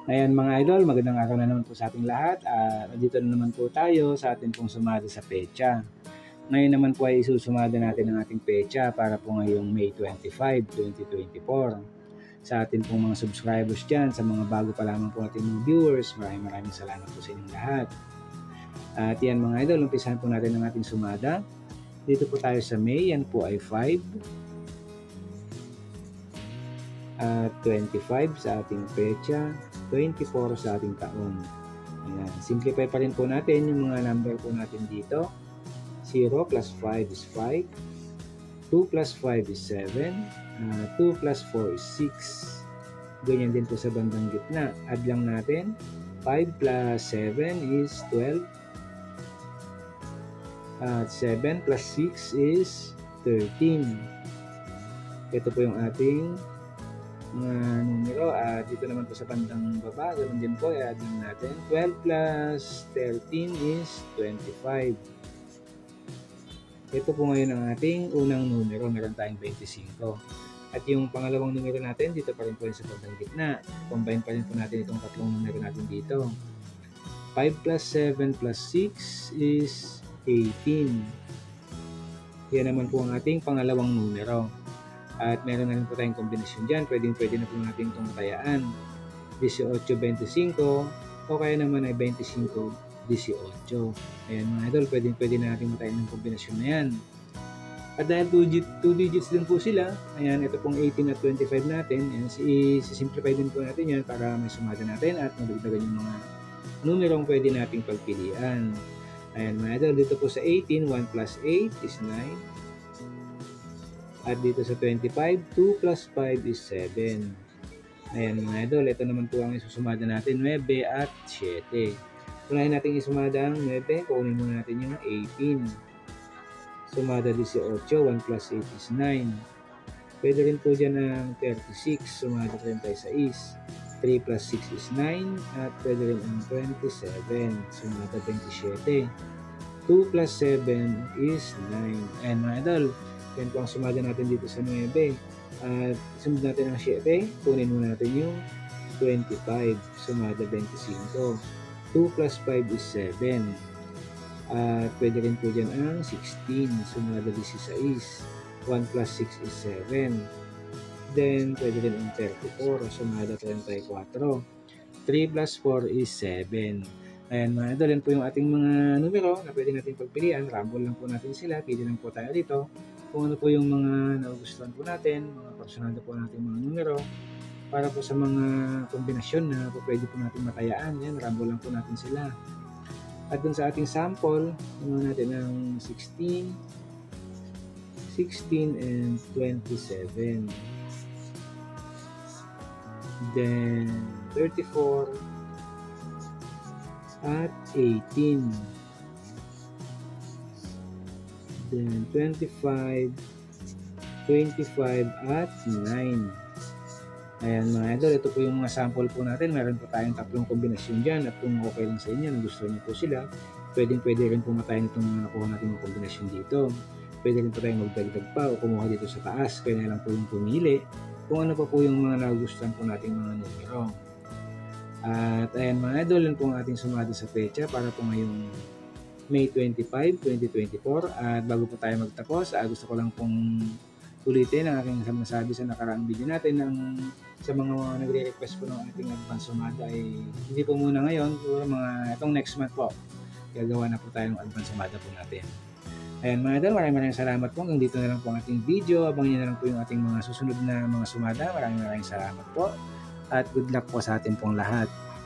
Ayan mga idol, magandang araw na naman po sa ating lahat. Dito na naman po tayo sa ating pong sumada sa pecha. Ngayon naman po ay isusumada natin ang ating pecha para po ngayong May 25, 2024. Sa ating pong mga subscribers dyan, sa mga bago pa lamang po ating mga viewers, maraming salamat po sa inyong lahat. At yan mga idol, umpisahan po natin ang ating sumada. Dito po tayo sa May, yan po ay 5. At 25 sa ating pecha, 24 sa ating taon. Ayan. Simplify pa rin po natin yung mga number po natin dito. 0 plus 5 is 5. 2 plus 5 is 7. 2 plus 4 is 6. Ganyan din po sa bandang gitna. Add lang natin. 5 plus 7 is 12. At 7 plus 6 is 13. Ito po yung ating mga numero. Dito naman po sa bandang baba, ganoon din po, i-add natin. 12 plus 13 is 25. Ito po ngayon ang ating unang numero, meron tayong 25. At yung pangalawang numero natin, dito pa rin po sa bandang gitna. Combine pa rin po natin itong tatlong numero natin dito. 5 plus 7 plus 6 is 18. Yan naman po ang ating pangalawang numero. At meron na rin po tayong kombinasyon dyan. Pwede na po natin itong tayaan. 18-25 o kaya naman ay 25-18. Ayan mga idol, pwede na natin matayin ng kombinasyon na yan. At dahil 2 digits din po sila, ayan, ito pong 18 at 25 natin, ayan, i-simplify din po natin yan para may sumada natin at madagdagan yung mga numerong pwede nating pagpilian. Ayan mga idol, dito po sa 18, 1 plus 8 is 9. At dito sa 25, 2 plus 5 is 7. Ayan mga idol, ito naman po ang isusumada natin, 9 at 7. Unahin natin isumada ang 9, kunin muna natin yung 18. Sumada 18, 1 plus 8 is 9. Pwede rin po dyan ang 36, sumada 36. 3 plus 6 is 9, at pwede rin ang 27, sumada 27. 2 plus 7 is 9. Ayan mga idol, yan po ang sumada natin dito sa 9. At sumunod natin ang 7, kunin muna natin yung 25, sumada 25. 2 plus 5 is 7. At pwede rin po dyan ang 16, sumada 16. 1 plus 6 is 7. Then, pwede rin ang 34, sumada 34. 3 plus 4 is 7. Ayan mga idol, yan po yung ating mga numero na pwede natin pagpilian. Rumble lang po natin sila, pili lang po tayo dito. Kung ano po yung mga nagugustuhan po natin, mga personal po natin mga numero, para po sa mga kombinasyon na po pwede po natin matayaan. Yan, rumble lang po natin sila. At dun sa ating sample, naman natin ang 16, and 27. Then 34 at 18. Then 25 at 9. Ayan mga idol, ito po yung mga sample po natin. Meron po tayong tatlong kombinasyon dyan, at kung okay lang sa inyo, gusto niyo po sila, pwede rin po matayin itong mga nakuha natin mga kombinasyon dito. Pwede rin po tayong magdagdag pa o kumuha dito sa taas. Kaya na lang po yung pumili kung ano pa po yung mga nagustuhan po nating mga numero. At ayan mga idol, yun po ang ating sumada sa pecha para po ngayong May 25, 2024. At bago po tayo magtapos, gusto ko lang pong ulitin ang aking nasabi sa nakaraang video natin sa mga nagre-request po ng ating advance sumada ay hindi po muna ngayon, siguro mga itong next month po gagawa na po tayo ng advance sumada po natin. Ayan mga idol, maraming salamat po. Hanggang dito na lang po ang ating video. Abangan nyo na lang po yung ating mga susunod na mga sumada. Maraming salamat po. At good luck po sa atin pong lahat.